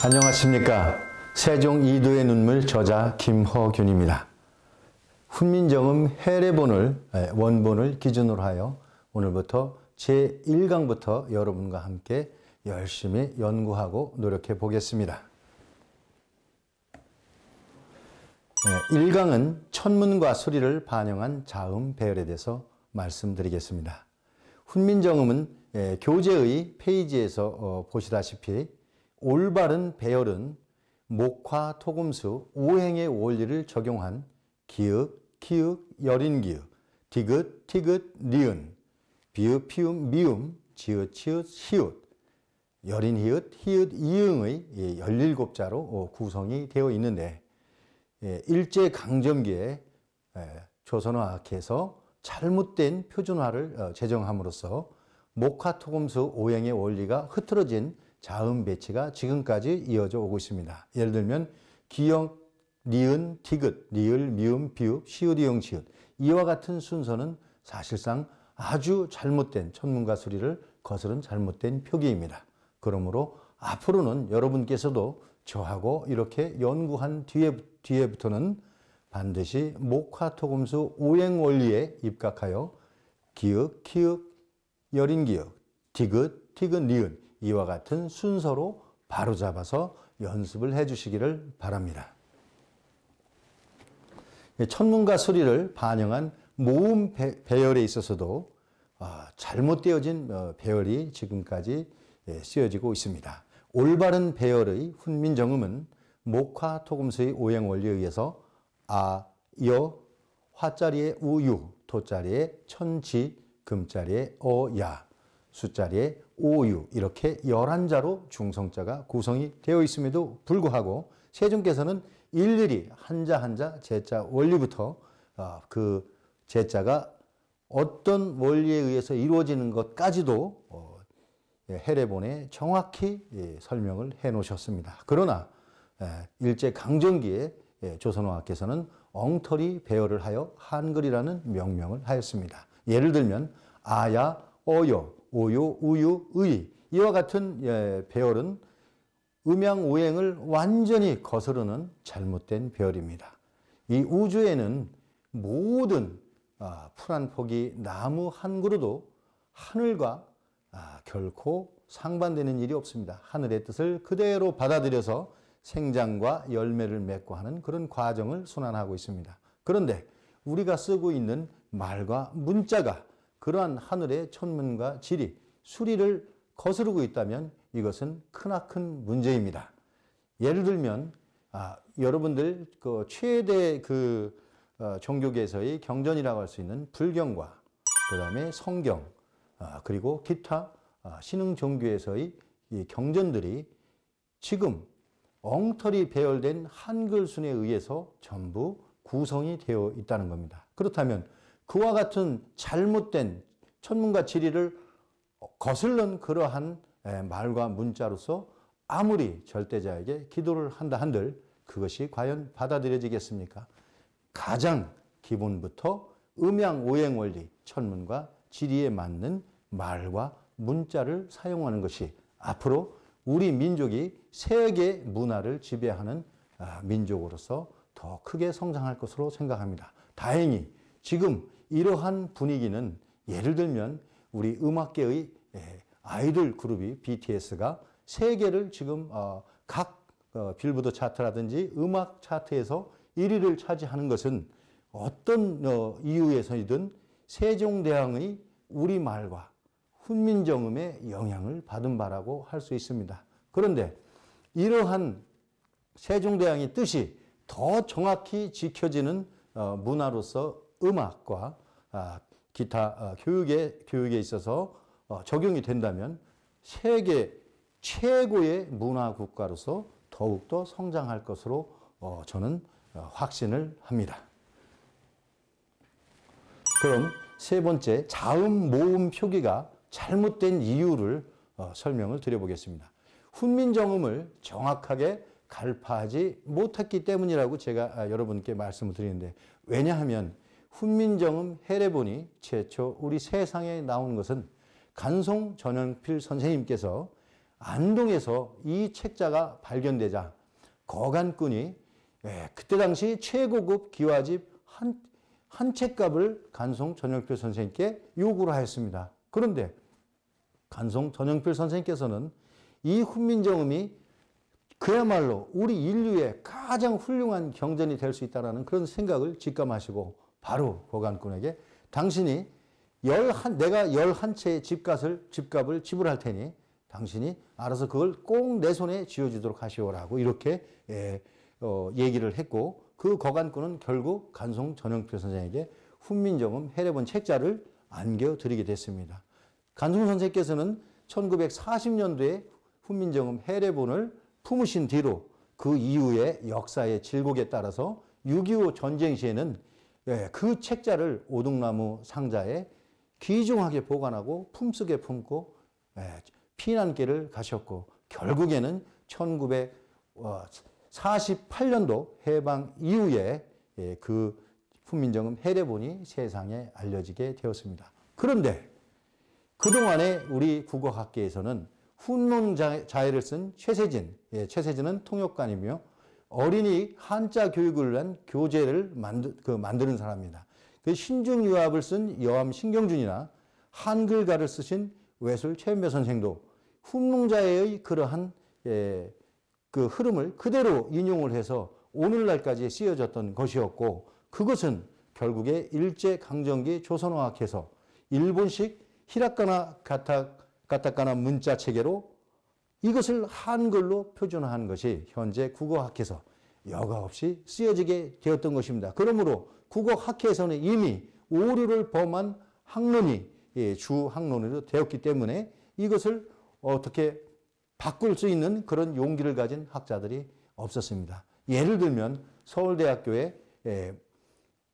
안녕하십니까. 세종 이도의 눈물 저자 김허균입니다. 훈민정음 해례본을 원본을 기준으로 하여 오늘부터 제1강부터 여러분과 함께 열심히 연구하고 노력해 보겠습니다. 1강은 천문과 수리를 반영한 자음 배열에 대해서 말씀드리겠습니다. 훈민정음은 교재의 페이지에서 보시다시피 올바른 배열은 목화, 토금수, 오행의 원리를 적용한 기읍, 키읔, 여린기읍, 디귿, 티귿, 니은, 비읍, 피읍, 미음, 지읒, 치읒, 시읒, 여린히읗, 히읗, 이응의 17자로 구성이 되어 있는데 일제강점기에 조선어학회에서 잘못된 표준화를 제정함으로써 목화, 토금수, 오행의 원리가 흐트러진 자음 배치가 지금까지 이어져 오고 있습니다. 예를 들면 기역, 니은, 티귿, 리을, 미음, 비읍, 시읒, 이응, 치읒 이와 같은 순서는 사실상 아주 잘못된 천문과 수리를 거스른 잘못된 표기입니다. 그러므로 앞으로는 여러분께서도 저하고 이렇게 연구한 뒤에부터는 반드시 목화, 토금수, 오행 원리에 입각하여 기역, 키읔, 여린기역, 디귿, 티귿, 니은 이와 같은 순서로 바로잡아서 연습을 해 주시기를 바랍니다. 천문과 수리를 반영한 모음 배열에 있어서도 잘못되어진 배열이 지금까지 쓰여지고 있습니다. 올바른 배열의 훈민정음은 목화, 토금수의 오행 원리에 의해서 아, 여, 화자리에 우유, 토자리에 천지, 금자리에 어야, 숫자리에 오유 이렇게 11자로 중성자가 구성이 되어 있음에도 불구하고 세종께서는 일일이 한자 한자 제자 원리부터 그 제자가 어떤 원리에 의해서 이루어지는 것까지도 해례본에 정확히 설명을 해 놓으셨습니다. 그러나 일제강점기에 조선어학께서는 엉터리 배열을 하여 한글이라는 명명을 하였습니다. 예를 들면 아야, 어여, 오요, 우유, 의 이와 같은 배열은 음양오행을 완전히 거스르는 잘못된 배열입니다. 이 우주에는 모든 풀 한 포기, 나무 한 그루도 하늘과 결코 상반되는 일이 없습니다. 하늘의 뜻을 그대로 받아들여서 생장과 열매를 맺고 하는 그런 과정을 순환하고 있습니다. 그런데 우리가 쓰고 있는 말과 문자가 그러한 하늘의 천문과 지리, 수리를 거스르고 있다면 이것은 크나큰 문제입니다. 예를 들면 여러분들 그 최대 종교계에서의 경전이라고 할 수 있는 불경과 그 다음에 성경 그리고 기타 신흥 종교에서의 이 경전들이 지금 엉터리 배열된 한글 순에 의해서 전부 구성이 되어 있다는 겁니다. 그렇다면 그와 같은 잘못된 천문과 지리를 거슬른 그러한 말과 문자로서 아무리 절대자에게 기도를 한다 한들 그것이 과연 받아들여지겠습니까? 가장 기본부터 음양 오행 원리, 천문과 지리에 맞는 말과 문자를 사용하는 것이 앞으로 우리 민족이 세계 문화를 지배하는 민족으로서 더 크게 성장할 것으로 생각합니다. 다행히 지금 이러한 분위기는 예를 들면 우리 음악계의 아이돌 그룹이 BTS가 세계를 지금 각 빌보드 차트라든지 음악 차트에서 1위를 차지하는 것은 어떤 이유에서이든 세종대왕의 우리말과 훈민정음의 영향을 받은 바라고 할 수 있습니다. 그런데 이러한 세종대왕의 뜻이 더 정확히 지켜지는 문화로서 음악과 기타 교육에 있어서 적용이 된다면 세계 최고의 문화 국가로서 더욱더 성장할 것으로 저는 확신을 합니다. 그럼 세 번째, 자음 모음 표기가 잘못된 이유를 설명을 드려보겠습니다. 훈민정음을 정확하게 갈파하지 못했기 때문이라고 제가 여러분께 말씀을 드리는데, 왜냐하면 훈민정음 해례본이 최초 우리 세상에 나온 것은 간송 전영필 선생님께서 안동에서 이 책자가 발견되자 거간꾼이 그때 당시 최고급 기와집 한 책값을 간송 전영필 선생님께 요구를 하였습니다. 그런데 간송 전영필 선생님께서는 이 훈민정음이 그야말로 우리 인류의 가장 훌륭한 경전이 될 수 있다는 그런 생각을 직감하시고 바로 거간꾼에게 당신이 내가 11채의 집값을 지불할 테니 당신이 알아서 그걸 꼭 내 손에 쥐어주도록 하시오라고 이렇게 얘기를 했고 그 거간꾼은 결국 간송 전영필 선생에게 훈민정음 해례본 책자를 안겨드리게 됐습니다. 간송 선생께서는 1940년도에 훈민정음 해례본을 품으신 뒤로 그 이후의 역사의 질곡에 따라서 6.25 전쟁 시에는 그 책자를 오동나무 상자에 귀중하게 보관하고 품속에 품고 피난길을 가셨고 결국에는 1948년도 해방 이후에 그 훈민정음 해례본이 세상에 알려지게 되었습니다. 그런데 그동안에 우리 국어학계에서는 훈론자해를 쓴 최세진, 최세진은 통역관이며 어린이 한자 교육을 위한 교재를 만드는 사람입니다. 그 신중유합을 쓴 여암 신경준이나 한글가를 쓰신 외술 최은배 선생도 훈농자의 그러한 그 흐름을 그대로 인용을 해서 오늘날까지 쓰여졌던 것이었고 그것은 결국에 일제강점기 조선어학에서 일본식 히라카나 가타카나 문자 체계로 이것을 한글로 표준화한 것이 현재 국어학에서 여과 없이 쓰여지게 되었던 것입니다. 그러므로 국어학회에서는 이미 오류를 범한 학론이 주 학론으로 되었기 때문에 이것을 어떻게 바꿀 수 있는 그런 용기를 가진 학자들이 없었습니다. 예를 들면 서울대학교의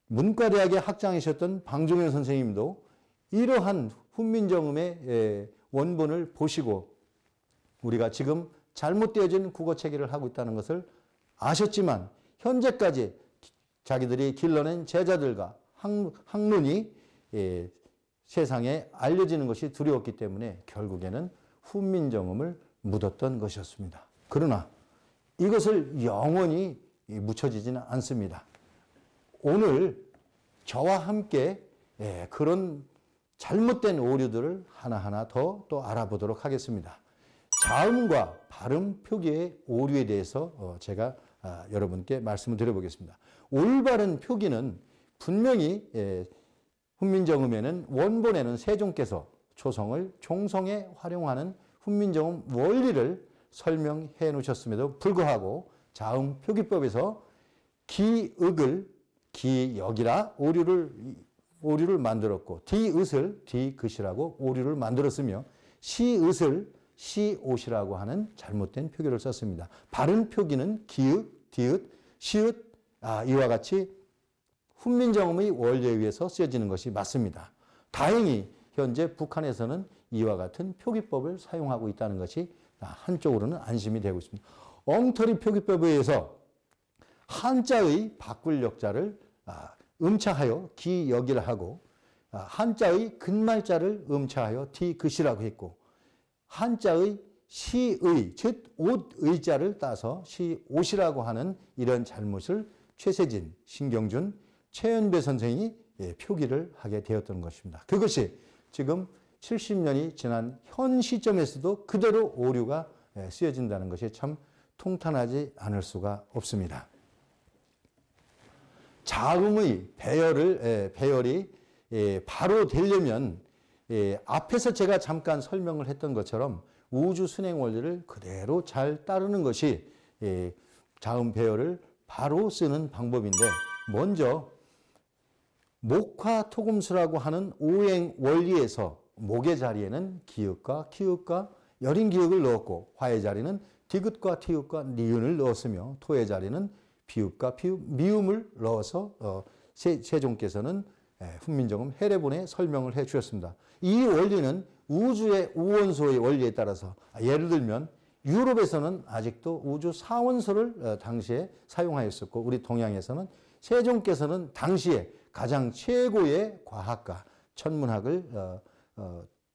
문과대학의 학장이셨던 방종현 선생님도 이러한 훈민정음의 원본을 보시고 우리가 지금 잘못되어진 국어체계를 하고 있다는 것을 아셨지만 현재까지 자기들이 길러낸 제자들과 학문이 세상에 알려지는 것이 두려웠기 때문에 결국에는 훈민정음을 묻었던 것이었습니다. 그러나 이것을 영원히 묻혀지지는 않습니다. 오늘 저와 함께 그런 잘못된 오류들을 하나하나 더 또 알아보도록 하겠습니다. 자음과 발음 표기의 오류에 대해서 제가 여러분께 말씀을 드려보겠습니다. 올바른 표기는 분명히 훈민정음에는 원본에는 세종께서 초성을 종성에 활용하는 훈민정음 원리를 설명해 놓으셨음에도 불구하고 자음 표기법에서 기읍을 기역이라 오류를 만들었고 디읒을 디귿이라고 오류를 만들었으며 시읒을 시옷이라고 하는 잘못된 표기를 썼습니다. 바른 표기는 기읍, 디귿, 시읒 이와 같이 훈민정음의 원리에 의해서 쓰여지는 것이 맞습니다. 다행히 현재 북한에서는 이와 같은 표기법을 사용하고 있다는 것이 한쪽으로는 안심이 되고 있습니다. 엉터리 표기법에 의해서 한자의 바꿀 역자를 음차하여 기역이라 하고 한자의 근말자를 음차하여 디귿이라고 했고 한자의 시의 즉 옷의자를 따서 시옷이라고 하는 이런 잘못을 최세진, 신경준, 최은배 선생이 표기를 하게 되었던 것입니다. 그것이 지금 70년이 지난 현 시점에서도 그대로 오류가 쓰여진다는 것이 참 통탄하지 않을 수가 없습니다. 자음의 배열이 바로 되려면 앞에서 제가 잠깐 설명을 했던 것처럼 우주 순행 원리를 그대로 잘 따르는 것이 자음 배열을 바로 쓰는 방법인데 먼저 목화 토금수라고 하는 오행 원리에서 목의 자리에는 기읍과 키읍과 여린 기읍을 넣었고 화의 자리는 디귿과 티읕과 니은을 넣었으며 토의 자리는 비읍과 피읍, 미음을 넣어서 세종께서는 훈민정음 해례본에 설명을 해 주셨습니다. 이 원리는 우주의 우원소의 원리에 따라서 예를 들면 유럽에서는 아직도 우주 사원소를 당시에 사용하였었고 우리 동양에서는 세종께서는 당시에 가장 최고의 과학가 천문학을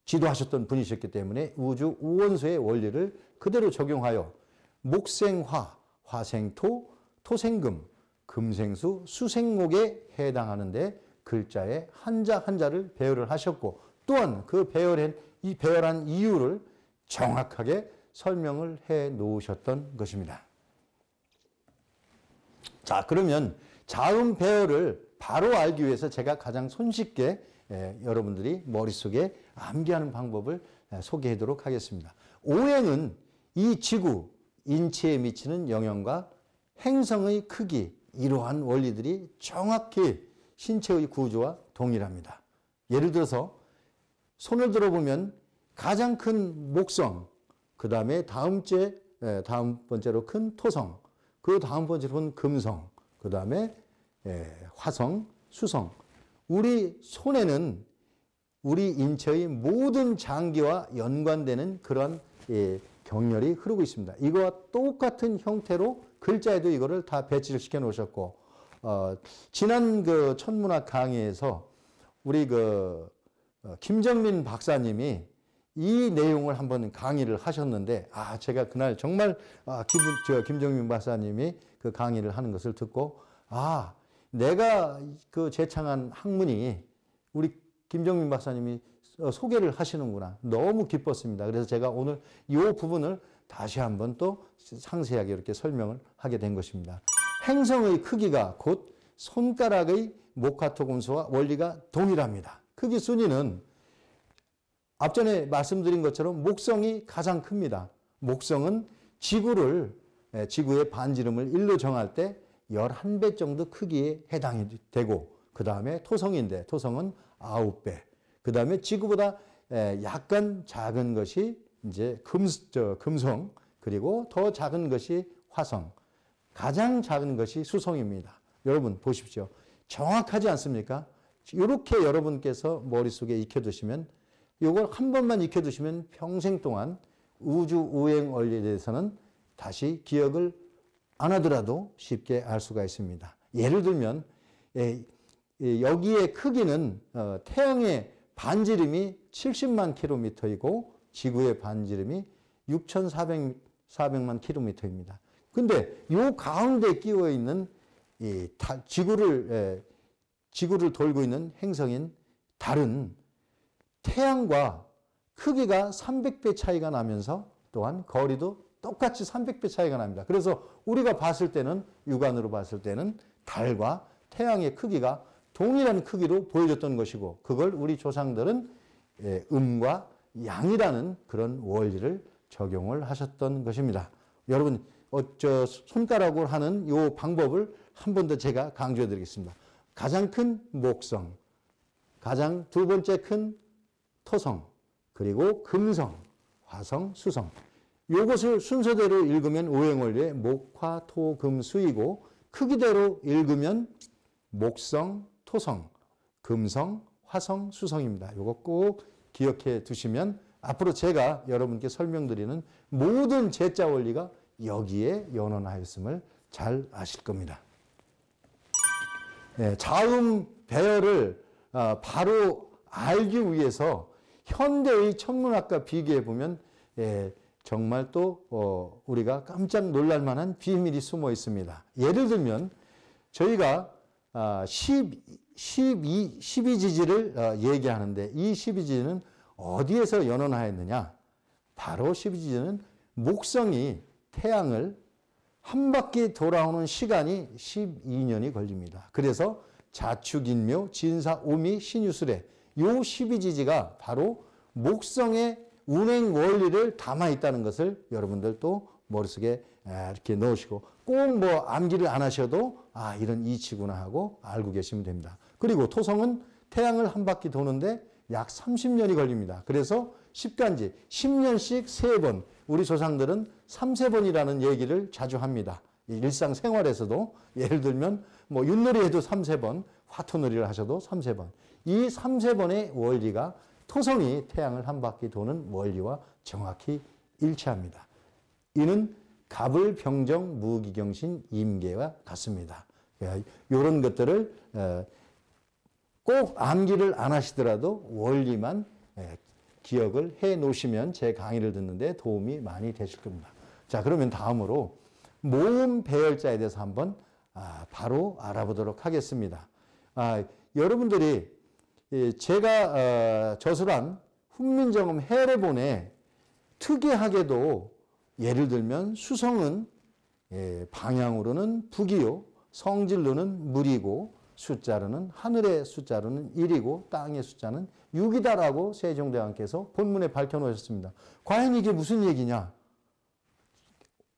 지도하셨던 분이셨기 때문에 우주 우원소의 원리를 그대로 적용하여 목생화, 화생토, 토생금, 금생수, 수생목에 해당하는데 글자의 한자 한자를 배열을 하셨고 또한 그 배열한 이유를 정확하게 설명을 해 놓으셨던 것입니다. 자, 그러면 자음 배열을 바로 알기 위해서 제가 가장 손쉽게 여러분들이 머릿속에 암기하는 방법을 소개하도록 하겠습니다. 오행은 이 지구, 인체에 미치는 영향과 행성의 크기, 이러한 원리들이 정확히 신체의 구조와 동일합니다. 예를 들어서 손을 들어보면 가장 큰 목성, 그 다음에 다음 번째로 큰 토성, 그 다음 번째로는 금성, 그 다음에 화성, 수성. 우리 손에는 우리 인체의 모든 장기와 연관되는 그런 경렬이 흐르고 있습니다. 이거와 똑같은 형태로 글자에도 이거를 다 배치를 시켜 놓으셨고, 지난 그 천문학 강의에서 우리 김정민 박사님이 이 내용을 한번 강의를 하셨는데, 제가 그날 정말 김정민 박사님이 그 강의를 하는 것을 듣고, 내가 그 제창한 학문이 우리 김정민 박사님이 소개를 하시는구나. 너무 기뻤습니다. 그래서 제가 오늘 이 부분을 다시 한번 또 상세하게 이렇게 설명을 하게 된 것입니다. 행성의 크기가 곧 손가락의 목화토금수와 원리가 동일합니다. 크기 순위는 앞전에 말씀드린 것처럼 목성이 가장 큽니다. 목성은 지구의 반지름을 1로 정할 때 11배 정도 크기에 해당이 되고, 그 다음에 토성인데 토성은 9배, 그 다음에 지구보다 약간 작은 것이 이제 금성, 그리고 더 작은 것이 화성, 가장 작은 것이 수성입니다. 여러분 보십시오. 정확하지 않습니까? 이렇게 여러분께서 머릿속에 익혀두시면, 이걸 한 번만 익혀두시면 평생 동안 우주 우행 원리에 대해서는 다시 기억을 안 하더라도 쉽게 알 수가 있습니다. 예를 들면 여기에 크기는 태양의 반지름이 70만 킬로미터이고 지구의 반지름이 6,400만 킬로미터입니다. 근데 요 가운데 끼워 있는 지구를 돌고 있는 행성인 달은 태양과 크기가 300배 차이가 나면서 또한 거리도 똑같이 300배 차이가 납니다. 그래서 우리가 봤을 때는, 육안으로 봤을 때는 달과 태양의 크기가 동일한 크기로 보여졌던 것이고, 그걸 우리 조상들은 음과 양이라는 그런 원리를 적용을 하셨던 것입니다. 여러분, 손가락으로 하는 이 방법을 한 번 더 제가 강조해 드리겠습니다. 가장 큰 목성, 가장 두 번째 큰 토성, 그리고 금성, 화성, 수성. 이것을 순서대로 읽으면 오행원리의 목화토금수이고, 크기대로 읽으면 목성, 토성, 금성, 화성, 수성입니다. 이거 꼭 기억해 두시면 앞으로 제가 여러분께 설명드리는 모든 제자 원리가 여기에 연원하였음을 잘 아실 겁니다. 자음 배열을 바로 알기 위해서 현대의 천문학과 비교해 보면 정말 또 우리가 깜짝 놀랄 만한 비밀이 숨어 있습니다. 예를 들면 저희가 12지지를 얘기하는데, 이 12지지는 어디에서 연원하였느냐? 바로 12지지는 목성이 태양을 한 바퀴 돌아오는 시간이 12년이 걸립니다. 그래서 자축인묘, 진사오미, 신유술에 이 12지지가 바로 목성의 운행 원리를 담아 있다는 것을 여러분들 또 머릿속에 이렇게 넣으시고, 꼭 뭐 암기를 안 하셔도 이런 이치구나 하고 알고 계시면 됩니다. 그리고 토성은 태양을 한 바퀴 도는데 약 30년이 걸립니다. 그래서 10간지 10년씩 3번, 우리 조상들은 3세번이라는 얘기를 자주 합니다. 일상생활에서도 예를 들면 뭐 윷놀이 해도 3세번, 화토놀이를 하셔도 3세번. 이 3세번의 원리가 토성이 태양을 한 바퀴 도는 원리와 정확히 일치합니다. 이는 갑을, 병정, 무기경신, 임계와 같습니다. 이런 것들을 꼭 암기를 안 하시더라도 원리만 기억을 해 놓으시면 제 강의를 듣는데 도움이 많이 되실 겁니다. 자, 그러면 다음으로 모음 배열자에 대해서 한번 바로 알아보도록 하겠습니다. 여러분들이 제가 저술한 훈민정음 해례본에 특이하게도 예를 들면 수성은 방향으로는 북이요, 성질로는 물이고, 숫자로는 하늘의 숫자로는 1이고 땅의 숫자는 6이다라고 세종대왕께서 본문에 밝혀놓으셨습니다. 과연 이게 무슨 얘기냐?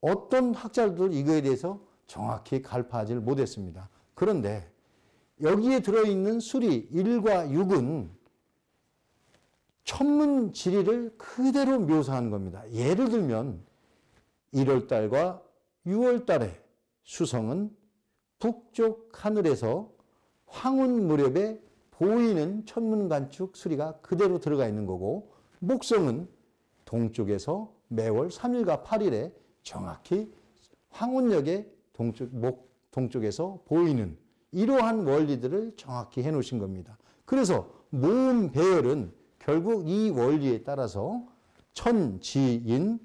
어떤 학자들도 이거에 대해서 정확히 갈파하지를 못했습니다. 그런데 여기에 들어있는 수리 1과 6은 천문 지리를 그대로 묘사한 겁니다. 예를 들면 1월달과 6월달에 수성은 북쪽 하늘에서 황혼 무렵에 보이는 천문관축 수리가 그대로 들어가 있는 거고, 목성은 동쪽에서 매월 3일과 8일에 정확히 황혼역의 동쪽에서 보이는 이러한 원리들을 정확히 해놓으신 겁니다. 그래서 모음 배열은 결국 이 원리에 따라서 천지인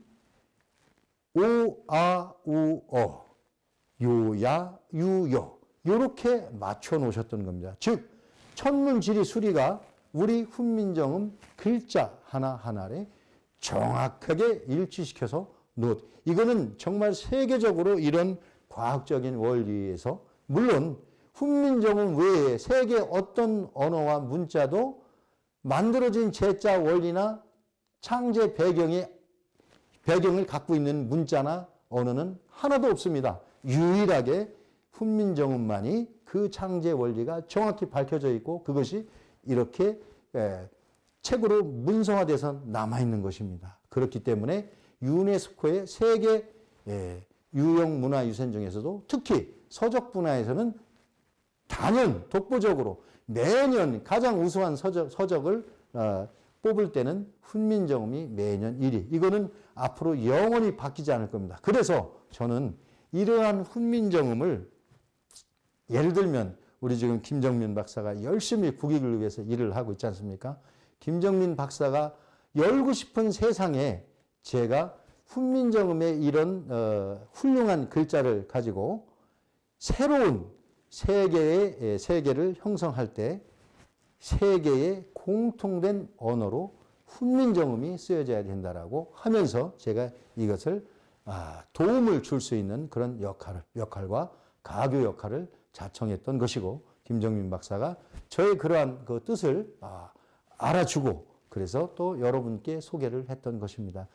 오아우어 요야유요 이렇게 맞춰 놓으셨던 겁니다. 즉 천문지리 수리가 우리 훈민정음 글자 하나하나를 정확하게 일치시켜서 놓은, 이거는 정말 세계적으로 이런 과학적인 원리에서, 물론 훈민정음 외에 세계 어떤 언어와 문자도 만들어진 제자 원리나 창제 배경을 갖고 있는 문자나 언어는 하나도 없습니다. 유일하게 훈민정음만이 그 창제 원리가 정확히 밝혀져 있고, 그것이 이렇게 책으로 문서화돼서 남아있는 것입니다. 그렇기 때문에 유네스코의 세계 유형문화유산 중에서도 특히 서적 분야에서는 단연 독보적으로 매년 가장 우수한 서적을 뽑을 때는 훈민정음이 매년 1위. 이거는 앞으로 영원히 바뀌지 않을 겁니다. 그래서 저는 이러한 훈민정음을, 예를 들면 우리 지금 김정민 박사가 열심히 국익을 위해서 일을 하고 있지 않습니까? 김정민 박사가 열고 싶은 세상에 제가 훈민정음의 이런 훌륭한 글자를 가지고 새로운 세계를 형성할 때 세계의 공통된 언어로 훈민정음이 쓰여져야 된다라고 하면서 제가 이것을 도움을 줄 수 있는 그런 역할과 가교 역할을 자청했던 것이고, 김정민 박사가 저의 그러한 그 뜻을 알아주고 그래서 또 여러분께 소개를 했던 것입니다.